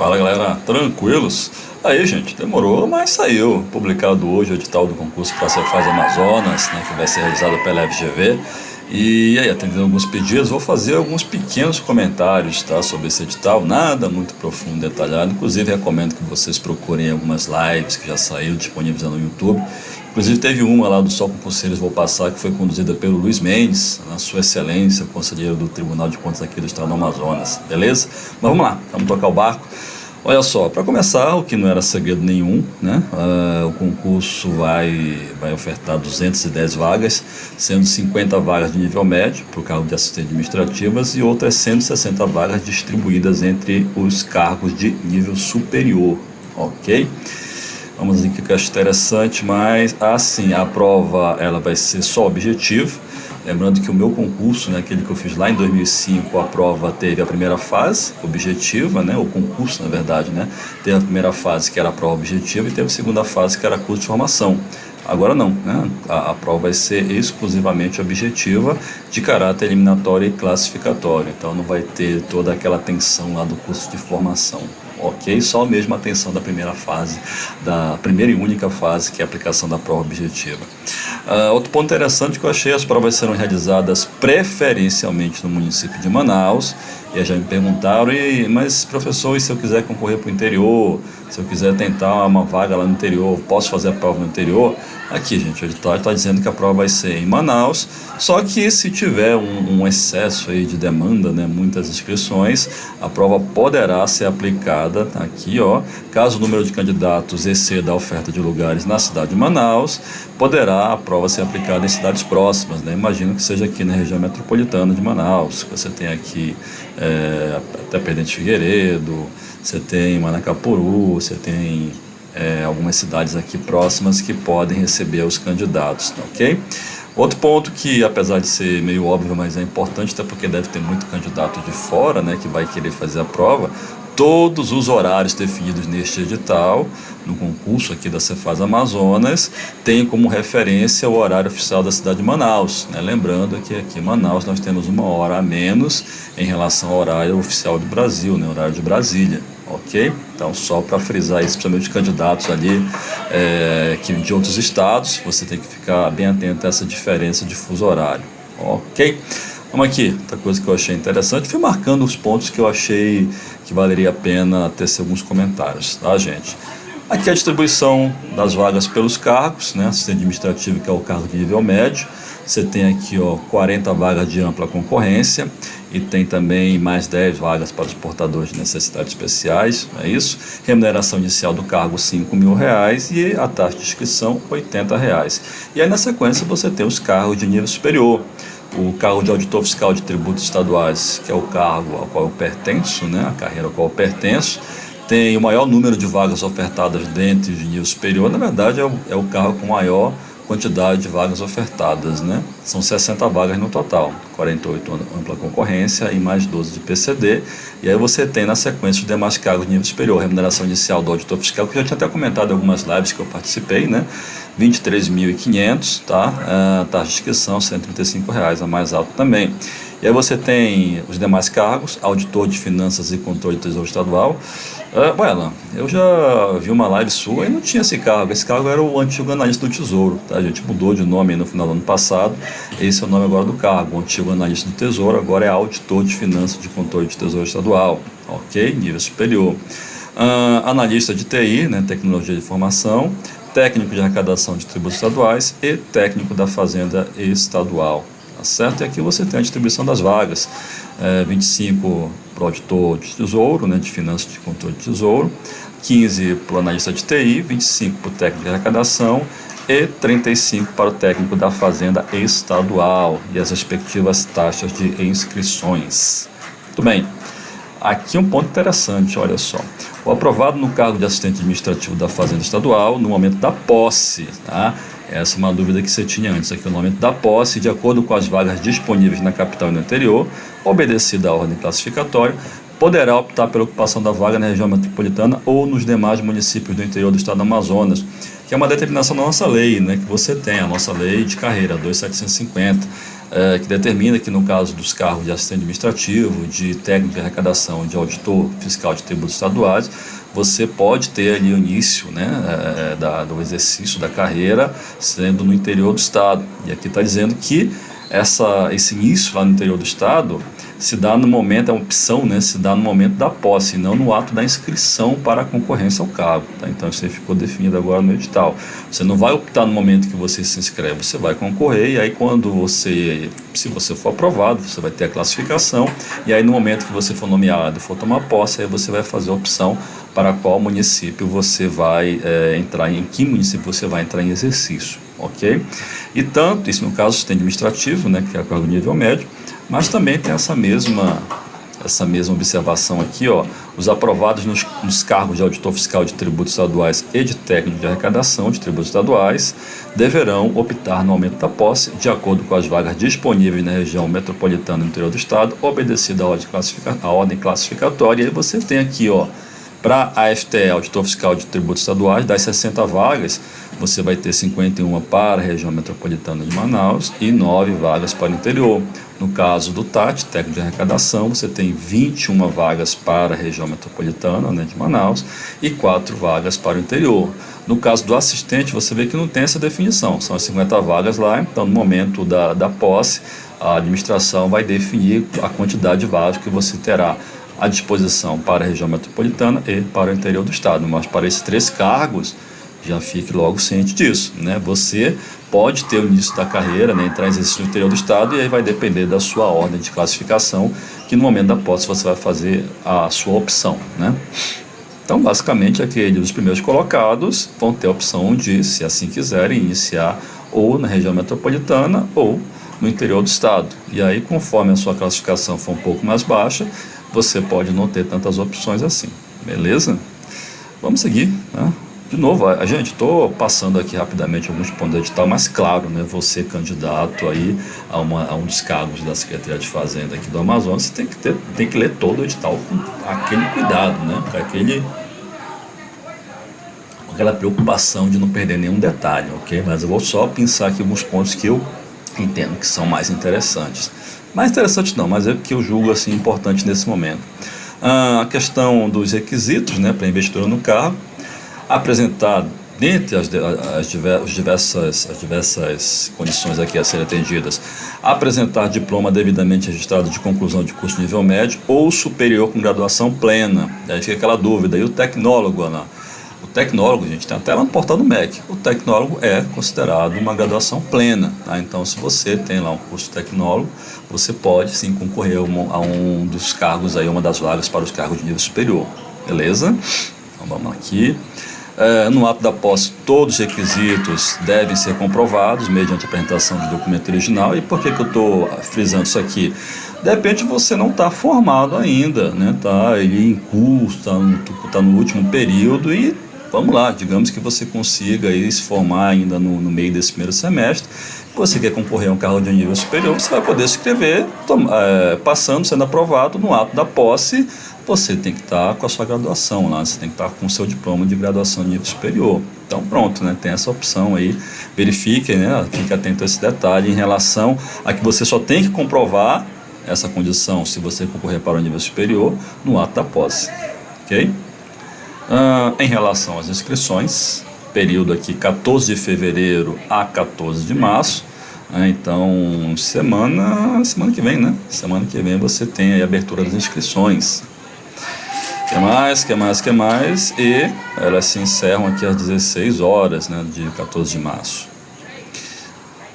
Fala galera, tranquilos? Aí gente, demorou, mas saiu. Publicado hoje o edital do concurso para Cefaz Amazonas, né, que vai ser realizado pela FGV. E aí, atendendo alguns pedidos, vou fazer alguns pequenos comentários, tá, sobre esse edital, nada muito profundo, detalhado. Inclusive, recomendo que vocês procurem algumas lives que já saíram disponíveis no YouTube. Inclusive, teve uma lá do Só Conselheiros Vou Passar, que foi conduzida pelo Luiz Mendes, na sua excelência, conselheiro do Tribunal de Contas aqui do Estado do Amazonas, beleza? Mas vamos lá, vamos tocar o barco. Olha só, para começar, o que não era segredo nenhum, né? O concurso vai ofertar 210 vagas, sendo 50 vagas de nível médio para o cargo de assistente administrativas e outras 160 vagas distribuídas entre os cargos de nível superior, ok? Vamos ver o que eu acho interessante, mas assim, a prova ela vai ser só objetiva. Lembrando que o meu concurso, né, aquele que eu fiz lá em 2005, a prova teve a primeira fase objetiva, né, o concurso na verdade, né, teve a primeira fase que era a prova objetiva e teve a segunda fase que era curso de formação. Agora não, né, a prova vai ser exclusivamente objetiva, de caráter eliminatório e classificatório, então não vai ter toda aquela tensão lá do curso de formação. Ok? Só mesmo a atenção da primeira fase, da primeira e única fase, que é a aplicação da prova objetiva. Outro ponto interessante que eu achei, as provas serão realizadas preferencialmente no município de Manaus. E aí já me perguntaram, mas professor, e se eu quiser concorrer para o interior, se eu quiser tentar uma vaga lá no interior, posso fazer a prova no interior? Aqui, gente, o edital está dizendo que a prova vai ser em Manaus, só que se tiver um excesso aí de demanda, né, muitas inscrições, a prova poderá ser aplicada aqui, ó, caso o número de candidatos exceda a oferta de lugares na cidade de Manaus, poderá a prova ser aplicada em cidades próximas, né? Imagino que seja aqui na região metropolitana de Manaus, que você tem aqui até Presidente Figueiredo, você tem Manacapuru, você tem algumas cidades aqui próximas que podem receber os candidatos, ok? Outro ponto que, apesar de ser meio óbvio, mas é importante, até porque deve ter muito candidato de fora, né, que vai querer fazer a prova, todos os horários definidos neste edital, no concurso aqui da Cefaz Amazonas, tem como referência o horário oficial da cidade de Manaus, né? Lembrando que aqui em Manaus nós temos uma hora a menos em relação ao horário oficial do Brasil, né? Horário de Brasília, ok? Então, só para frisar isso, principalmente os candidatos ali que de outros estados, você tem que ficar bem atento a essa diferença de fuso horário, ok? Vamos aqui, outra coisa que eu achei interessante, fui marcando os pontos que eu achei que valeria a pena tecer alguns comentários, tá, gente? Aqui a distribuição das vagas pelos cargos, né? Assistente administrativo, que é o cargo de nível médio, você tem aqui, ó, 40 vagas de ampla concorrência e tem também mais 10 vagas para os portadores de necessidades especiais, é isso? Remuneração inicial do cargo R$ 5.000 e a taxa de inscrição R$ 80. E aí na sequência você tem os cargos de nível superior. O cargo de auditor fiscal de tributos estaduais, que é o cargo ao qual eu pertenço, né, a carreira ao qual eu pertenço, tem o maior número de vagas ofertadas dentro de nível superior. Na verdade, é o cargo com maior quantidade de vagas ofertadas, né? São 60 vagas no total, 48 ampla concorrência e mais 12 de PCD. E aí você tem na sequência os demais cargos de nível superior, remuneração inicial do auditor fiscal, que eu já tinha até comentado em algumas lives que eu participei, né? R$ 23.500, tá? Taxa de inscrição R$ 135, a mais alta também. E aí você tem os demais cargos, auditor de finanças e controle do Tesouro Estadual. Bueno, eu já vi uma live sua e não tinha esse cargo. Esse cargo era o antigo analista do Tesouro, tá? A gente mudou de nome no final do ano passado. Esse é o nome agora do cargo, o antigo analista do Tesouro, agora é auditor de finanças de controle do Tesouro Estadual, ok? Nível superior. Analista de TI, né? Tecnologia de informação, técnico de arrecadação de tributos estaduais e técnico da Fazenda Estadual. Tá certo? E aqui você tem a distribuição das vagas, 25 para o auditor de tesouro, né, de finanças de controle de tesouro, 15 para o analista de TI, 25 para o técnico de arrecadação e 35 para o técnico da Fazenda Estadual e as respectivas taxas de inscrições. Muito bem, aqui um ponto interessante, olha só. O aprovado no cargo de assistente administrativo da Fazenda Estadual, no momento da posse, tá? Essa é uma dúvida que você tinha antes, aqui no momento da posse, de acordo com as vagas disponíveis na capital e no interior, obedecida à ordem classificatória, poderá optar pela ocupação da vaga na região metropolitana ou nos demais municípios do interior do estado do Amazonas, que é uma determinação da nossa lei, né, que você tem, a nossa lei de carreira, 2.750. que determina que no caso dos cargos de assistente administrativo, de técnico de arrecadação, de auditor fiscal de tributos estaduais, você pode ter ali o início, né, do exercício da carreira sendo no interior do estado. E aqui está dizendo que esse início lá no interior do estado se dá no momento, é uma opção, né, se dá no momento da posse, não no ato da inscrição para a concorrência ao cargo. Tá? Então isso aí ficou definido agora no edital. Você não vai optar no momento que você se inscreve, você vai concorrer, e aí quando se você for aprovado, você vai ter a classificação, e aí no momento que você for nomeado, for tomar posse, aí você vai fazer a opção para qual município você vai entrar, em que município você vai entrar em exercício, ok? E tanto, isso no caso assistente administrativo, né, que é o cargo nível médio, mas também tem essa mesma observação aqui, ó, os aprovados nos cargos de auditor fiscal de tributos estaduais e de técnico de arrecadação de tributos estaduais deverão optar no aumento da posse de acordo com as vagas disponíveis na região metropolitana do interior do estado, obedecida a ordem classificatória. E aí você tem aqui, ó, para a AFTE, auditor fiscal de tributos estaduais, das 60 vagas, você vai ter 51 para a região metropolitana de Manaus e 9 vagas para o interior. No caso do TAT, técnico de arrecadação, você tem 21 vagas para a região metropolitana, né, de Manaus, e 4 vagas para o interior. No caso do assistente, você vê que não tem essa definição, são as 50 vagas lá. Então no momento da posse, a administração vai definir a quantidade de vagas que você terá à disposição para a região metropolitana e para o interior do estado. Mas para esses 3 cargos, já fique logo ciente disso, né? Você pode ter o início da carreira, né, entrar em exercício no interior do estado, e aí vai depender da sua ordem de classificação, que no momento da posse você vai fazer a sua opção, né? Então, basicamente, os primeiros colocados vão ter a opção de, se assim quiserem, iniciar ou na região metropolitana ou no interior do estado. E aí, conforme a sua classificação for um pouco mais baixa, você pode não ter tantas opções assim, beleza? Vamos seguir, né? De novo, gente, estou passando aqui rapidamente alguns pontos do edital, mas claro, né, você candidato aí a um dos cargos da Secretaria de Fazenda aqui do Amazonas, você tem que ler todo o edital com aquele cuidado, né, com aquela preocupação de não perder nenhum detalhe, ok? Mas eu vou só pensar aqui alguns pontos que eu entendo que são mais interessantes. Mais interessantes não, mas é que eu julgo assim importante nesse momento. A questão dos requisitos, né, para investidor no cargo, apresentar, dentre as diversas condições aqui a serem atendidas, apresentar diploma devidamente registrado de conclusão de curso de nível médio ou superior com graduação plena. Aí fica aquela dúvida. E o tecnólogo, Ana? O tecnólogo, gente, tem até lá no portal do MEC. O tecnólogo é considerado uma graduação plena, tá? Então, se você tem lá um curso de tecnólogo, você pode sim concorrer a um dos cargos aí, uma das vagas para os cargos de nível superior, beleza? Então, vamos aqui. No ato da posse, todos os requisitos devem ser comprovados mediante a apresentação de documento original. E por que eu estou frisando isso aqui? De repente você não está formado ainda, né? Tá ele em curso, tá no último período e vamos lá, digamos que você consiga aí se formar ainda no meio desse primeiro semestre. Você quer concorrer a um cargo de nível superior, você vai poder se inscrever, passando, sendo aprovado no ato da posse. Você tem que estar com a sua graduação lá, você tem que estar com o seu diploma de graduação de nível superior. Então pronto, né, tem essa opção aí, verifique, né, fique atento a esse detalhe em relação a que você só tem que comprovar essa condição se você concorrer para o nível superior no ato da posse, ok? Em relação às inscrições, período aqui 14 de fevereiro a 14 de março, então semana que vem, né? Semana que vem você tem aí a abertura das inscrições. Que mais? E elas se encerram aqui às 16 horas, né, de 14 de março.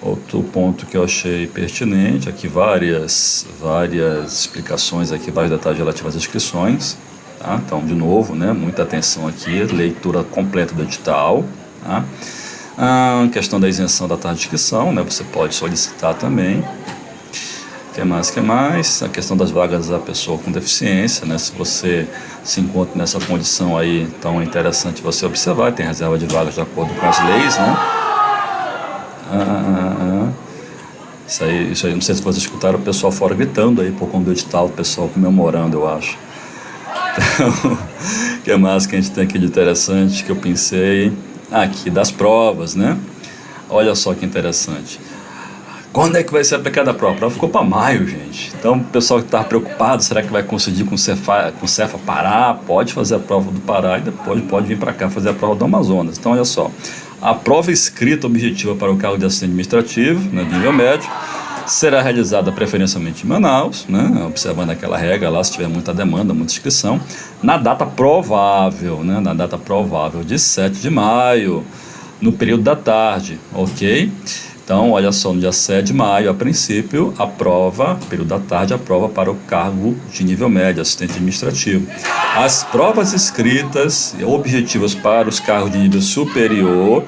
Outro ponto que eu achei pertinente, aqui várias explicações aqui, vários detalhes relativos às inscrições, tá? Então, de novo, né, muita atenção aqui, leitura completa do edital, tá? A questão da isenção da taxa de inscrição, né, você pode solicitar também. Que mais? A questão das vagas da pessoa com deficiência, né? Se você se encontra nessa condição aí, então é interessante você observar, tem reserva de vagas de acordo com as leis, né? Isso aí, não sei se vocês escutaram o pessoal fora gritando aí por conta do edital, o pessoal comemorando, eu acho. Então, o que mais que a gente tem aqui de interessante que eu pensei? Aqui das provas, né? Olha só que interessante. Quando é que vai ser aplicada a prova? A prova ficou para maio, gente. Então, o pessoal que estava preocupado, será que vai conseguir com o Cefa Pará? Pode fazer a prova do Pará e depois pode vir para cá fazer a prova do Amazonas. Então, olha só, a prova escrita objetiva para o cargo de assistente administrativo, né, de nível médio, será realizada preferencialmente em Manaus, né, observando aquela regra lá, se tiver muita demanda, muita inscrição, na data provável, né, de 7 de maio, no período da tarde, ok? Então, olha só, no dia 7 de maio, a princípio, a prova, período da tarde, a prova para o cargo de nível médio, assistente administrativo. As provas escritas e objetivas para os cargos de nível superior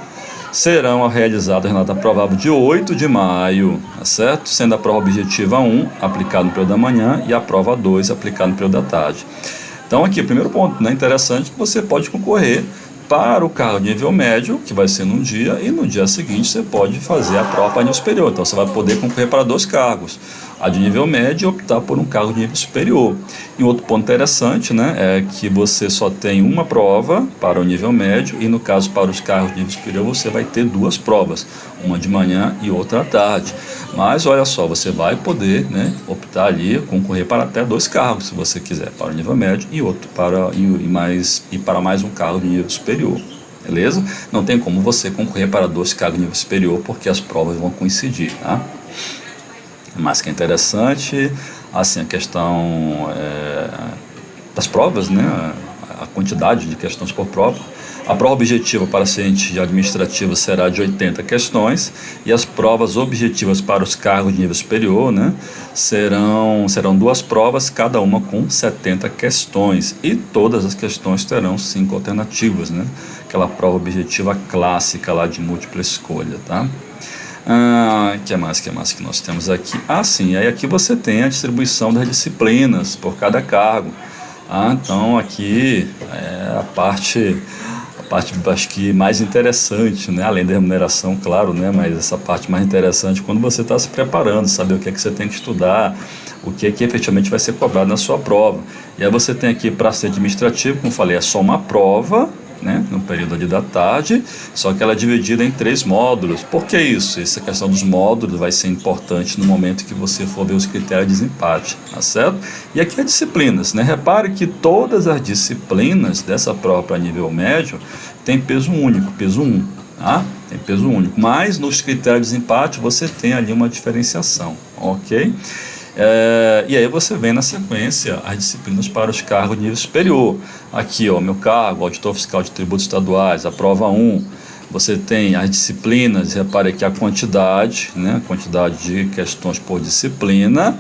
serão realizadas na data provável de 8 de maio, tá certo? Sendo a prova objetiva 1 aplicada no período da manhã e a prova 2 aplicada no período da tarde. Então, aqui, o primeiro ponto, né, interessante, que você pode concorrer para o cargo de nível médio, que vai ser num dia, e no dia seguinte você pode fazer a prova para nível superior. Então você vai poder concorrer para 2 cargos, a de nível médio e optar por um cargo de nível superior. E outro ponto interessante, né, é que você só tem uma prova para o nível médio e no caso para os cargos de nível superior você vai ter 2 provas, uma de manhã e outra à tarde. Mas olha só, você vai poder, né, optar ali, concorrer para até 2 cargos, se você quiser, para o nível médio e outro para mais um cargo de nível superior. Beleza? Não tem como você concorrer para 2 cargos de nível superior porque as provas vão coincidir, tá? Mas que é interessante, assim, a questão das provas, né, a quantidade de questões por prova. A prova objetiva para assistente administrativo será de 80 questões e as provas objetivas para os cargos de nível superior, né, serão 2 provas, cada uma com 70 questões e todas as questões terão 5 alternativas, né, aquela prova objetiva clássica lá de múltipla escolha, tá? Que mais que nós temos aqui? Sim, aí aqui você tem a distribuição das disciplinas por cada cargo. Então aqui é a parte acho que mais interessante, né? Além da remuneração, claro, né? Mas essa parte mais interessante quando você está se preparando, saber o que é que você tem que estudar, o que é que efetivamente vai ser cobrado na sua prova. E aí você tem aqui para ser administrativo, como falei, é só uma prova, né, no período ali da tarde, só que ela é dividida em 3 módulos. Por que isso? Essa questão dos módulos vai ser importante no momento que você for ver os critérios de desempate, tá certo? E aqui as disciplinas, né? Repare que todas as disciplinas dessa prova para nível médio tem peso único, peso 1, tá? Tem peso único, mas nos critérios de desempate você tem ali uma diferenciação, ok? E aí você vem na sequência as disciplinas para os cargos de nível superior. Aqui, ó, meu cargo, auditor fiscal de tributos estaduais, a prova 1. Você tem as disciplinas, repare aqui a quantidade, né, quantidade de questões por disciplina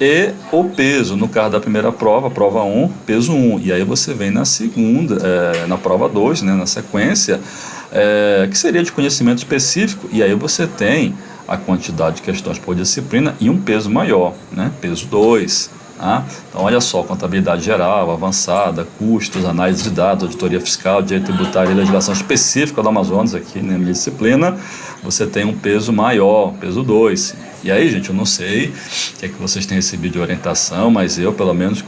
e o peso. No caso da primeira prova, prova 1, peso 1. E aí você vem na segunda, na prova 2, né, na sequência, que seria de conhecimento específico. E aí você tem a quantidade de questões por disciplina e um peso maior, né? Peso 2. Tá? Então, olha só, contabilidade geral, avançada, custos, análise de dados, auditoria fiscal, direito tributário e legislação específica do Amazonas, aqui na minha disciplina, você tem um peso maior, peso 2. E aí, gente, eu não sei o que é que vocês têm recebido de orientação, mas eu, pelo menos,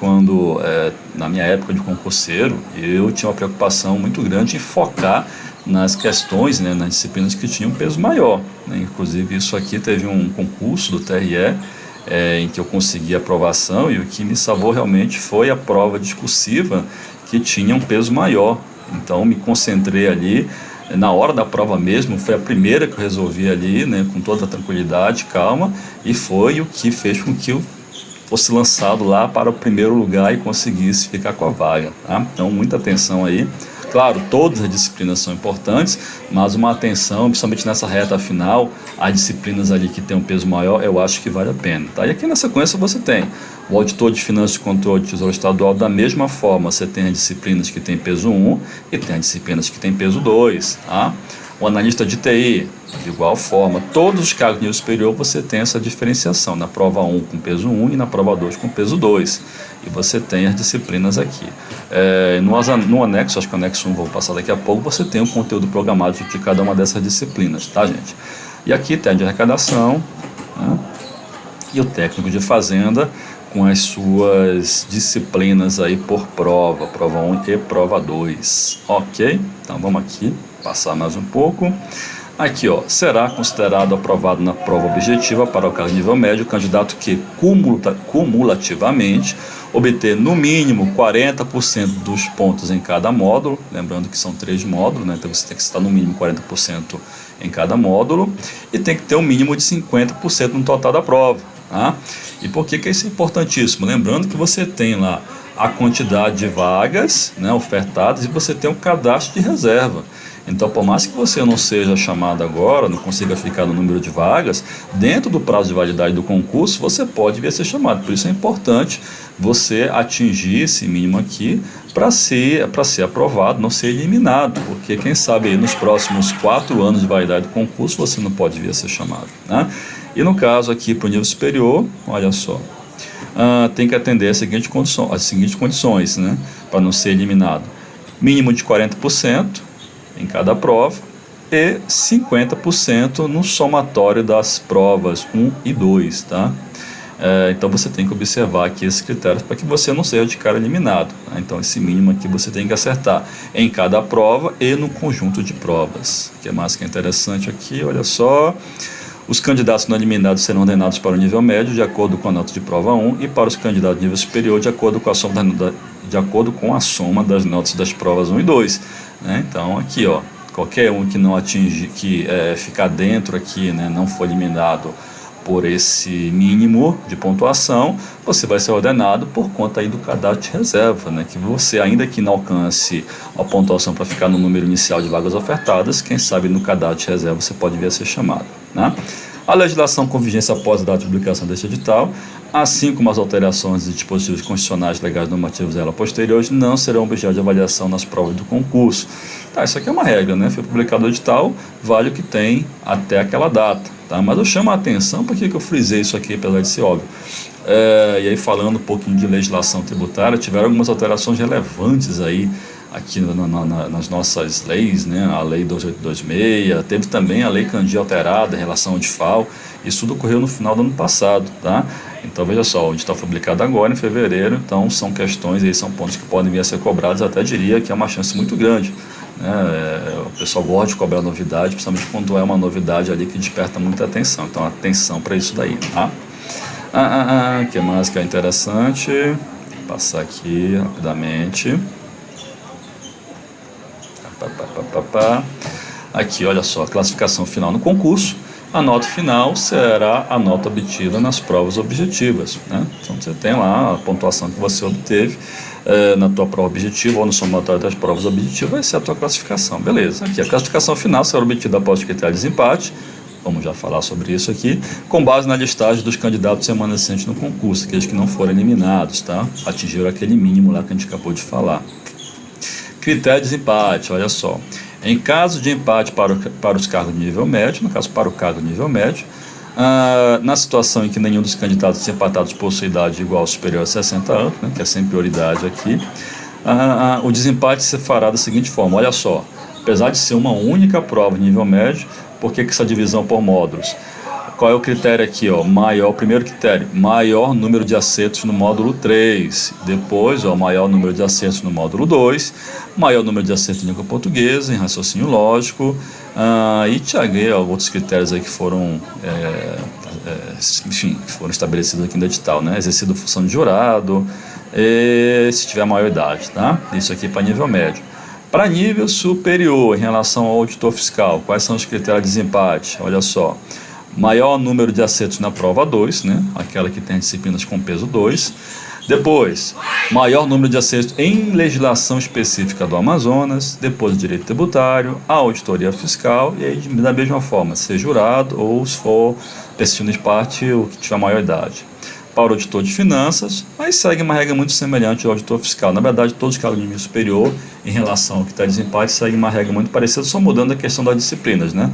na minha época de concurseiro, eu tinha uma preocupação muito grande em focar nas questões, né, nas disciplinas que tinham peso maior, né? Inclusive isso aqui teve um concurso do TRE em que eu consegui aprovação e o que me salvou realmente foi a prova discursiva que tinha um peso maior. Então me concentrei ali na hora da prova mesmo, foi a primeira que eu resolvi ali, né, com toda a tranquilidade, calma, e foi o que fez com que eu fosse lançado lá para o primeiro lugar e conseguisse ficar com a vaga, tá? Então muita atenção aí. Claro, todas as disciplinas são importantes, mas uma atenção, principalmente nessa reta final, as disciplinas ali que tem um peso maior, eu acho que vale a pena. Tá? E aqui na sequência você tem o auditor de finanças e controle de tesouro estadual, da mesma forma, você tem as disciplinas que tem peso 1 e tem as disciplinas que tem peso 2. Tá? O analista de TI, de igual forma, todos os cargos de nível superior você tem essa diferenciação, na prova 1 com peso 1 e na prova 2 com peso 2. E você tem as disciplinas aqui. No anexo, acho que o anexo 1 vou passar daqui a pouco, você tem o conteúdo programado de cada uma dessas disciplinas, tá, gente? E aqui tem a de arrecadação, né? E o técnico de fazenda com as suas disciplinas aí por prova 1 e prova 2, ok? Então vamos aqui passar mais um pouco. Aqui, ó, será considerado aprovado na prova objetiva para o cargo de nível médio o candidato que cumulativamente obter no mínimo 40% dos pontos em cada módulo, lembrando que são 3 módulos, né? Então você tem que estar no mínimo 40% em cada módulo e tem que ter um mínimo de 50% no total da prova, tá? E por que isso é importantíssimo? Lembrando que você tem lá a quantidade de vagas, né, ofertadas, e você tem um cadastro de reserva. Então, por mais que você não seja chamado agora, não consiga ficar no número de vagas, dentro do prazo de validade do concurso, você pode vir a ser chamado. Por isso é importante você atingir esse mínimo aqui para ser aprovado, não ser eliminado, porque quem sabe aí nos próximos 4 anos de validade do concurso você não pode vir a ser chamado, né? E no caso aqui para o nível superior, olha só, tem que atender as seguintes condições, né, para não ser eliminado. Mínimo de 40% em cada prova e 50% no somatório das provas 1 e 2, tá? Então você tem que observar aqui esses critérios para que você não seja de cara eliminado, tá? Então esse mínimo aqui você tem que acertar em cada prova e no conjunto de provas. O que mais que é interessante aqui, olha só. Os candidatos não eliminados serão ordenados para o nível médio de acordo com a nota de prova 1 e para os candidatos de nível superior de acordo com a soma das notas das provas 1 e 2. Né? Então aqui, ó, qualquer um que não atingir, que ficar dentro aqui, né, não for eliminado por esse mínimo de pontuação, você vai ser ordenado por conta aí do cadastro de reserva, né? Que você, ainda que não alcance a pontuação para ficar no número inicial de vagas ofertadas, quem sabe no cadastro de reserva você pode vir a ser chamado, né? A legislação com vigência após a data de publicação deste edital, assim como as alterações de dispositivos constitucionais, legais, normativos dela posteriores, não serão objeto de avaliação nas provas do concurso. Tá, isso aqui é uma regra, né? Foi publicado o edital, vale o que tem até aquela data, tá? Mas eu chamo a atenção, por que eu frisei isso aqui, apesar de ser óbvio? E aí, falando um pouquinho de legislação tributária, tiveram algumas alterações relevantes aí, aqui nas nossas leis, né? A lei 2826, teve também a lei Candia alterada em relação ao DIFAL, isso tudo ocorreu no final do ano passado, tá? Então veja só, o edital foi publicado agora em fevereiro, então são questões aí, são pontos que podem vir a ser cobrados, até diria que é uma chance muito grande, né? O pessoal gosta de cobrar novidade, principalmente quando é uma novidade ali que desperta muita atenção, então atenção para isso daí, tá? Que mais que é interessante? Vou passar aqui rapidamente. Aqui, olha só, a classificação final no concurso. A nota final será a nota obtida nas provas objetivas, né? Então você tem lá a pontuação que você obteve na tua prova objetiva ou no somatório das provas objetivas, vai ser a tua classificação, beleza? Aqui a classificação final será obtida após o critério de desempate, vamos já falar sobre isso aqui, com base na listagem dos candidatos remanescentes no concurso, aqueles que não foram eliminados, tá? Atingiram aquele mínimo lá que a gente acabou de falar. Critério de desempate, olha só. Em caso de empate para os cargos de nível médio, no caso para o cargo de nível médio, na situação em que nenhum dos candidatos empatados possui idade igual ou superior a 60 anos, né, que é sem prioridade aqui, o desempate se fará da seguinte forma, olha só, apesar de ser uma única prova de nível médio, por que essa divisão por módulos? Qual é o critério aqui? Ó? Primeiro critério, maior número de acertos no módulo 3. Depois, maior número de acertos no módulo 2. Maior número de acertos em língua portuguesa, em raciocínio lógico. E tinha outros critérios aí que foram, enfim, que foram estabelecidos aqui no edital, né? Exercido função de jurado, se tiver maior idade, tá? Isso aqui para nível médio. Para nível superior, em relação ao auditor fiscal, quais são os critérios de desempate? Olha só. Maior número de acertos na prova 2, né? Aquela que tem disciplinas com peso 2. Depois, maior número de acertos em legislação específica do Amazonas. Depois, o direito tributário, a auditoria fiscal. E aí, da mesma forma, ser jurado ou, se for testigo de parte, o que tiver maior idade. Para o auditor de finanças, mas segue uma regra muito semelhante ao auditor fiscal. Na verdade, todos os cargos de nível superior, em relação ao que está de desempate, seguem uma regra muito parecida, só mudando a questão das disciplinas, né?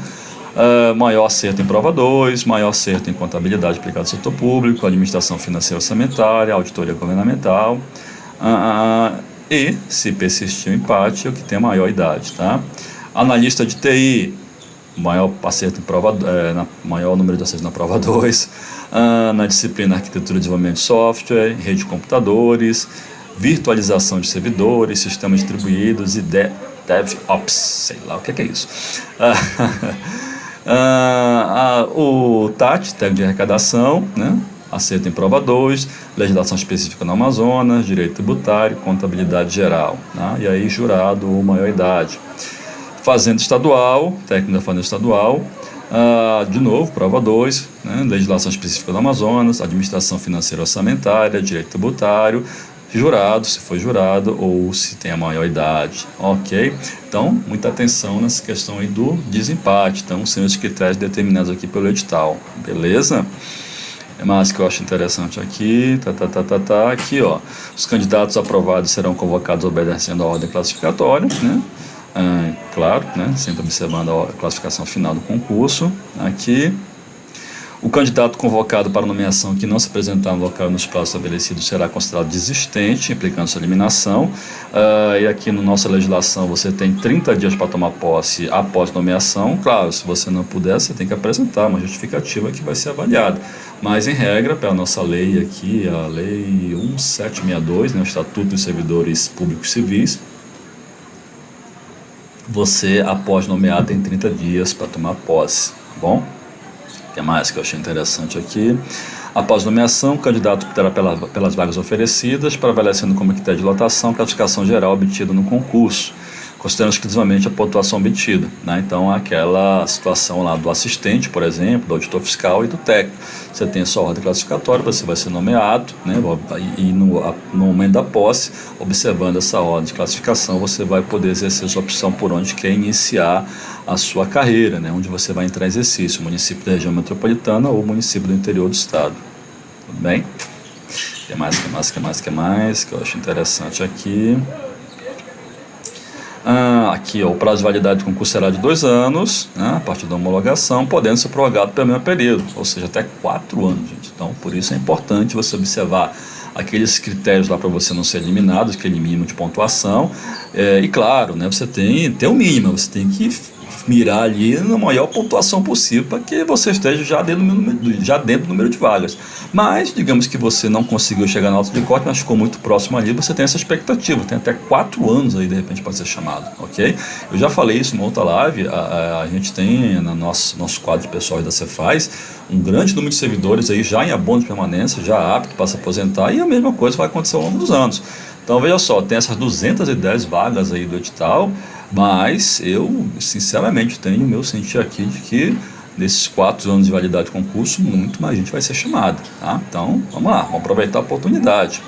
Maior acerto em prova 2, maior acerto em contabilidade aplicada ao setor público, administração financeira orçamentária, auditoria governamental, e, se persistir o empate, é o que tem a maior idade, tá? Analista de TI, maior acerto em prova, maior número de acertos na prova 2, na disciplina arquitetura e desenvolvimento de software, rede de computadores, virtualização de servidores, sistemas distribuídos e DevOps, sei lá o que é isso. O TAT, técnico de arrecadação, né? Aceito em prova 2, legislação específica no Amazonas, direito tributário, contabilidade geral, né? E aí jurado ou maioridade. Fazenda estadual, técnico da fazenda estadual, de novo, prova 2, né? Legislação específica do Amazonas, administração financeira orçamentária, direito tributário, jurado, se foi jurado ou se tem a maior idade, ok? Então, muita atenção nessa questão aí do desempate. Então, são os critérios determinados aqui pelo edital, beleza? Mas que eu acho interessante aqui, aqui, ó, os candidatos aprovados serão convocados obedecendo a ordem classificatória, né? Claro, né? Sempre observando a classificação final do concurso, aqui. O candidato convocado para nomeação que não se apresentar no local nos prazos estabelecidos será considerado desistente, implicando sua eliminação. E aqui na nossa legislação você tem 30 dias para tomar posse após nomeação. Claro, se você não puder, você tem que apresentar uma justificativa que vai ser avaliada. Mas, em regra, pela nossa lei aqui, a Lei 1762, né, o Estatuto dos Servidores Públicos Civis, você, após nomear, tem 30 dias para tomar posse, tá bom? O que mais que eu achei interessante aqui? Após nomeação, o candidato optará pelas vagas oferecidas para avaliação como critério de lotação, classificação geral obtida no concurso, considerando exclusivamente a pontuação obtida, né? Então, aquela situação lá do assistente, por exemplo, do auditor fiscal e do técnico. Você tem a sua ordem classificatória, você vai ser nomeado, né? E no momento da posse, observando essa ordem de classificação, você vai poder exercer sua opção por onde quer iniciar a sua carreira, né? Onde você vai entrar em exercício, município da região metropolitana ou município do interior do estado. Tudo bem? Que mais que eu acho interessante aqui? Aqui, ó, o prazo de validade do concurso será de 2 anos, né, a partir da homologação, podendo ser prorrogado pelo mesmo período, ou seja, até 4 anos, gente. Então, por isso é importante você observar aqueles critérios lá para você não ser eliminado, aquele mínimo de pontuação. E claro, né, você tem o mínimo, você tem que mirar ali na maior pontuação possível para que você esteja já dentro do número de vagas. Mas, digamos que você não conseguiu chegar na nota de corte, mas ficou muito próximo ali, você tem essa expectativa, tem até 4 anos aí de repente para ser chamado, ok? Eu já falei isso em uma outra live, a gente tem no nosso quadro de pessoal da Cefaz um grande número de servidores aí já em abono de permanência, já apto para se aposentar, e a mesma coisa vai acontecer ao longo dos anos. Então, veja só, tem essas 210 vagas aí do edital, mas eu, sinceramente, tenho o meu sentir aqui de que nesses 4 anos de validade de concurso, muito mais gente vai ser chamada, tá? Então, vamos lá, vamos aproveitar a oportunidade.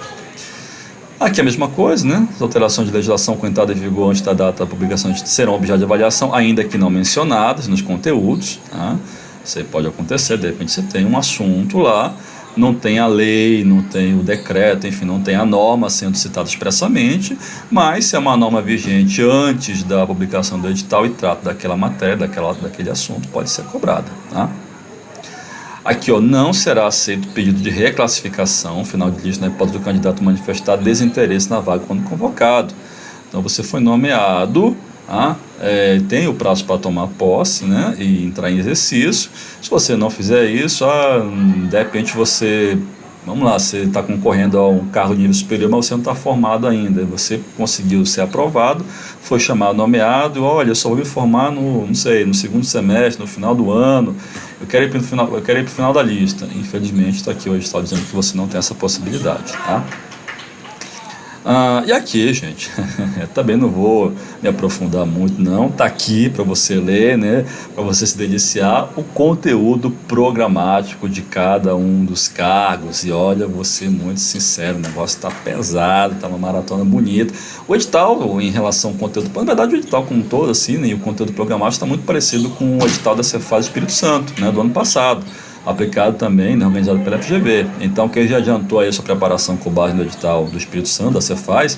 Aqui a mesma coisa, né? As alterações de legislação com entrada em vigor antes da data da publicação serão objeto de avaliação, ainda que não mencionadas nos conteúdos, tá? Isso aí pode acontecer, de repente você tem um assunto lá, não tem a lei, não tem o decreto, enfim, não tem a norma sendo citada expressamente, mas se é uma norma vigente antes da publicação do edital e trata daquela matéria, daquele assunto, pode ser cobrada, tá? Aqui, ó, não será aceito pedido de reclassificação, final de lista, na hipótese do candidato manifestar desinteresse na vaga quando convocado. Então, você foi nomeado, tem o prazo para tomar posse, né, e entrar em exercício. Se você não fizer isso, de repente você está concorrendo a um cargo de nível superior, mas você não está formado ainda. Você conseguiu ser aprovado, foi chamado, nomeado, olha, eu só vou me formar no segundo semestre, no final do ano, eu quero ir para o final da lista. Infelizmente, está aqui hoje, está dizendo que você não tem essa possibilidade, tá? E aqui, gente, também não vou me aprofundar muito, não. Está aqui para você ler, né? Para você se deliciar o conteúdo programático de cada um dos cargos. E olha, vou ser muito sincero, o negócio está pesado, está uma maratona bonita. O edital, em relação ao conteúdo, na verdade, o edital como um todo, assim, né, e o conteúdo programático está muito parecido com o edital da Cefaz Espírito Santo, né, do ano passado, aplicado também, né, organizado pela FGV. Então, quem já adiantou aí a sua preparação com base no edital do Espírito Santo, da Cefaz,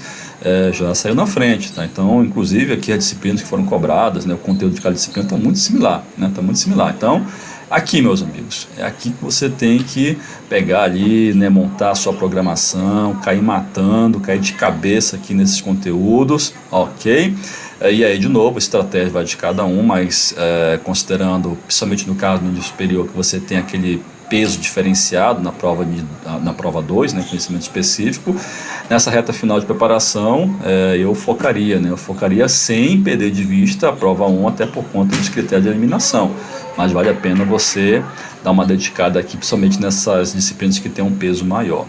já saiu na frente, tá? Então, inclusive, aqui as disciplinas que foram cobradas, né, o conteúdo de cada disciplina está muito similar, né? Está muito similar. Então, aqui, meus amigos, é aqui que você tem que pegar ali, né, montar a sua programação, cair matando, cair de cabeça aqui nesses conteúdos, ok? E aí, de novo, a estratégia vai de cada um, mas considerando, principalmente no caso do nível superior, que você tem aquele peso diferenciado na prova 2, né, conhecimento específico. Nessa reta final de preparação, eu focaria, né, sem perder de vista a prova 1, até por conta dos critérios de eliminação. Mas vale a pena você dar uma dedicada aqui, principalmente nessas disciplinas que tem um peso maior.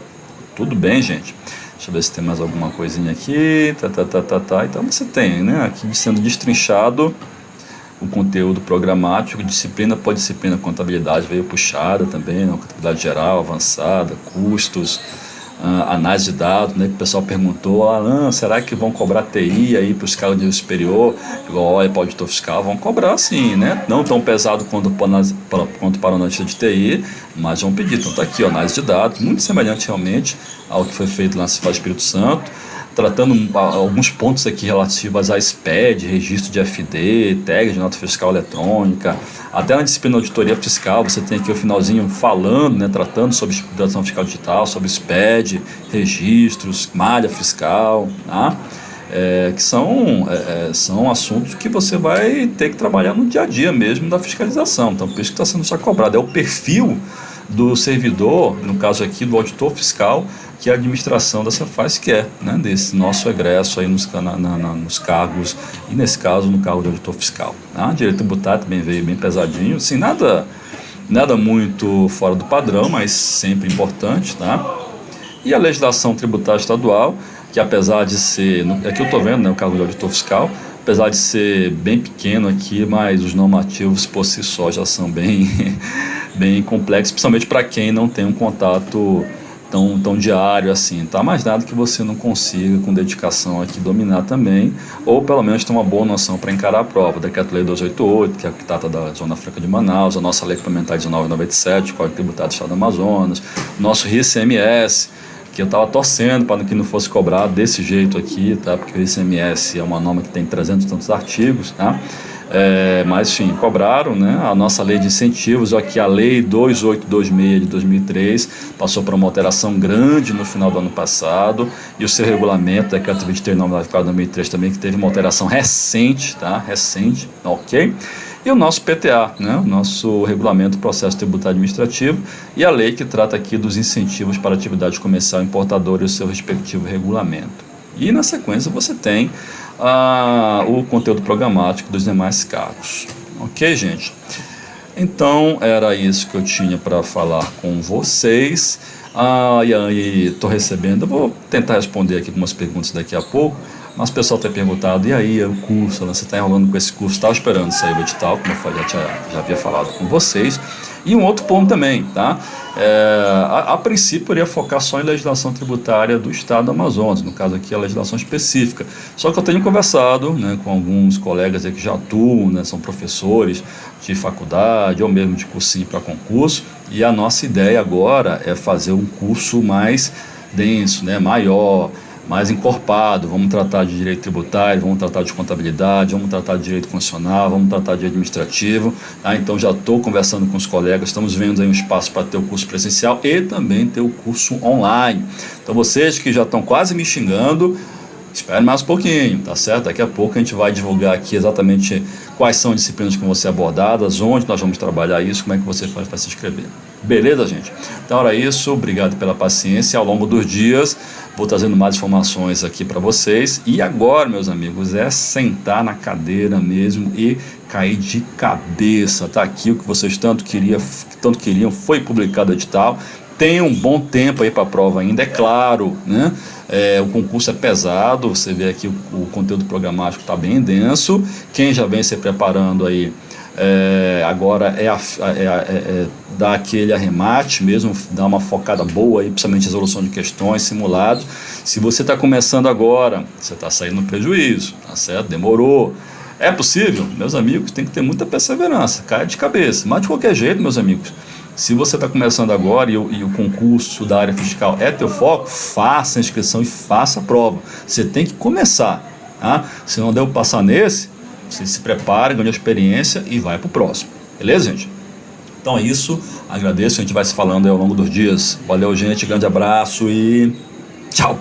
Tudo bem, gente? Deixa eu ver se tem mais alguma coisinha aqui. Então você tem, né, aqui sendo destrinchado o conteúdo programático, disciplina por disciplina. Contabilidade veio puxada também, né? Contabilidade geral, avançada, custos, análise de dados, né? Que o pessoal perguntou, será que vão cobrar TI aí para os cargos de nível superior? Igual, olha, para o auditor fiscal, vão cobrar sim, né? Não tão pesado quanto para o analista de TI, mas vão pedir. Então está aqui, análise de dados, muito semelhante realmente ao que foi feito lá na Cefaz Espírito Santo, tratando alguns pontos aqui relativos a SPED, registro de FD, tag de nota fiscal eletrônica, até na disciplina de auditoria fiscal, você tem aqui o finalzinho falando, né, tratando sobre exploração fiscal digital, sobre SPED, registros, malha fiscal, tá? Que são assuntos que você vai ter que trabalhar no dia a dia mesmo da fiscalização. Então, por isso que está sendo só cobrado. É o perfil do servidor, no caso aqui do auditor fiscal, que a administração da Cefaz quer, né, desse nosso egresso aí nos cargos, e nesse caso no cargo de auditor fiscal. Tá? Direito tributário também veio bem pesadinho, assim, nada muito fora do padrão, mas sempre importante. Tá? E a legislação tributária estadual, que apesar de ser, aqui eu estou vendo, né, o cargo de auditor fiscal, apesar de ser bem pequeno aqui, mas os normativos por si só já são bem complexos, principalmente para quem não tem um contato tão diário assim, tá? Mas nada que você não consiga com dedicação aqui dominar também, ou pelo menos ter uma boa noção para encarar a prova. Decreto-Lei 288, que é a que trata da Zona Franca de Manaus, a nossa Lei Complementar 1997, Código Tributário do Estado do Amazonas, nosso ICMS, que eu estava torcendo para que não fosse cobrado desse jeito aqui, tá? Porque o ICMS é uma norma que tem 300 e tantos artigos, tá? Mas, enfim, cobraram, né? A nossa lei de incentivos, aqui a lei 2826 de 2003, passou por uma alteração grande no final do ano passado, e o seu regulamento, decreto 2394 de 2003 também, que teve uma alteração recente, tá? Recente, ok? E o nosso PTA, né? O nosso regulamento do processo tributário administrativo, e a lei que trata aqui dos incentivos para atividade comercial importadora e o seu respectivo regulamento. E na sequência você tem o conteúdo programático dos demais cargos. Ok, gente? Então era isso que eu tinha para falar com vocês. E aí estou recebendo, eu vou tentar responder aqui algumas perguntas daqui a pouco, mas o pessoal tem perguntado, e aí o curso, você está enrolando com esse curso? Estava esperando sair o edital, como eu já havia falado com vocês. E um outro ponto também, tá? A princípio eu iria focar só em legislação tributária do Estado do Amazonas, no caso aqui a legislação específica. Só que eu tenho conversado, né, com alguns colegas aí que já atuam, né, são professores de faculdade ou mesmo de cursinho para concurso, e a nossa ideia agora é fazer um curso mais denso, né, maior, mais encorpado. Vamos tratar de direito tributário, vamos tratar de contabilidade, vamos tratar de direito constitucional, vamos tratar de administrativo. Tá? Então já estou conversando com os colegas, estamos vendo aí um espaço para ter o curso presencial e também ter o curso online. Então vocês que já estão quase me xingando, espere mais um pouquinho, tá certo? Daqui a pouco a gente vai divulgar aqui exatamente quais são as disciplinas que vão ser abordadas, onde nós vamos trabalhar isso, como é que você faz para se inscrever. Beleza, gente? Então era isso, obrigado pela paciência. Ao longo dos dias vou trazendo mais informações aqui para vocês. E agora, meus amigos, é sentar na cadeira mesmo e cair de cabeça. Tá aqui o que vocês tanto queriam, foi publicado o edital. Tem um bom tempo aí para a prova ainda, é claro, né? O concurso é pesado, você vê aqui o conteúdo programático está bem denso. Quem já vem se preparando aí, agora dar aquele arremate mesmo, dar uma focada boa aí, principalmente resolução de questões, simulados. Se você está começando agora, você está saindo no prejuízo, tá certo? Demorou. É possível? Meus amigos, tem que ter muita perseverança, caia de cabeça. Mas de qualquer jeito, meus amigos, se você está começando agora e o concurso da área fiscal é teu foco, faça a inscrição e faça a prova. Você tem que começar. Tá? Se não deu para passar nesse, você se prepara, ganha experiência e vai para o próximo. Beleza, gente? Então é isso. Agradeço. A gente vai se falando aí ao longo dos dias. Valeu, gente. Grande abraço e tchau.